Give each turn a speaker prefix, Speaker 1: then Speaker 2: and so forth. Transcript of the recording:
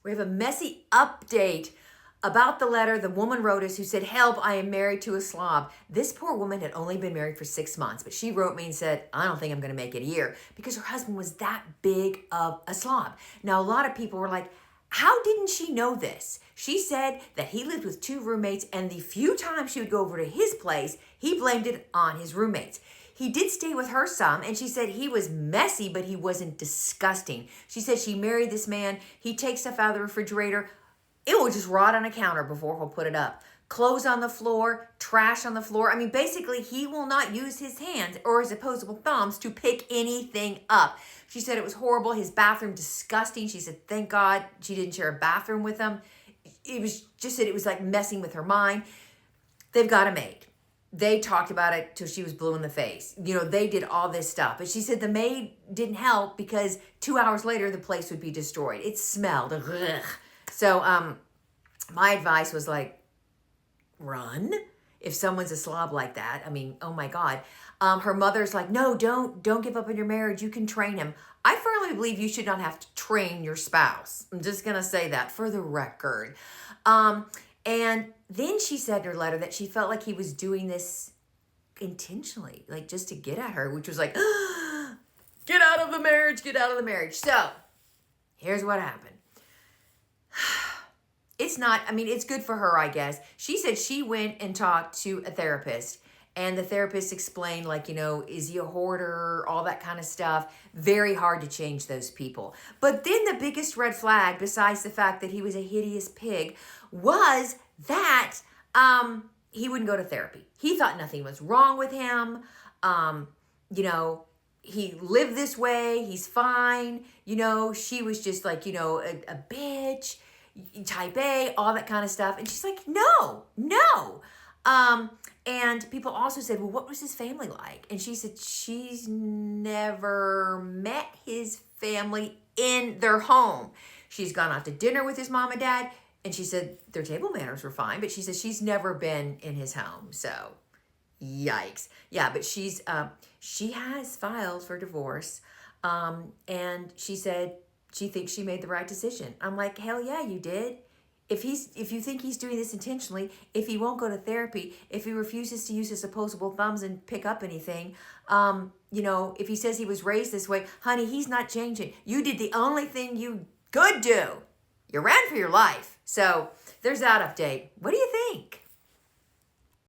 Speaker 1: We have a messy update about the letter the woman wrote us who said, "Help, I am married to a slob." This poor woman had only been married for 6 months, but she wrote me and said, "I don't think I'm going to make it a year," because her husband was that big of a slob. Now, a lot of people were like, how didn't she know this? She said that he lived with 2 roommates, and the few times she would go over to his place, he blamed it on his roommates. He did stay with her some, and she said he was messy, but he wasn't disgusting. She said she married this man. He takes stuff out of the refrigerator. It will just rot on a counter before he'll put it up. Clothes on the floor, trash on the floor. I mean, basically, he will not use his hands or his opposable thumbs to pick anything up. She said it was horrible. His bathroom, disgusting. She said, thank God she didn't share a bathroom with him. It was just that it was like messing with her mind. They've got a maid. They talked about it till she was blue in the face. You know, they did all this stuff. But she said the maid didn't help because 2 hours later, the place would be destroyed. It smelled. Ugh. So my advice was like, run. If someone's a slob like that, I mean, oh my God. Her mother's like, no, don't give up on your marriage. You can train him. I firmly believe you should not have to train your spouse. I'm just going to say that for the record. And then she said in her letter that she felt like he was doing this intentionally, like just to get at her, which was like, get out of the marriage, get out of the marriage. So here's what happened. It's not, I mean, it's good for her, I guess. She said she went and talked to a therapist, and the therapist explained, like, you know, is he a hoarder, all that kind of stuff. Very hard to change those people. But then the biggest red flag, besides the fact that he was a hideous pig, was that he wouldn't go to therapy. He thought nothing was wrong with him. You know, he lived this way. He's fine. You know, she was just like, you know, a bitch, type A, all that kind of stuff. And she's like, no. And people also said, well, what was his family like? And she said she's never met his family in their home. She's gone out to dinner with his mom and dad, and she said their table manners were fine, but she said she's never been in his home. So, yikes. Yeah, but she has filed for divorce, and she said she thinks she made the right decision. I'm like, hell yeah, you did. If you think he's doing this intentionally, if he won't go to therapy, if he refuses to use his opposable thumbs and pick up anything, you know, if he says he was raised this way, honey, he's not changing. You did the only thing you could do. You ran for your life. So there's that update. What do you think?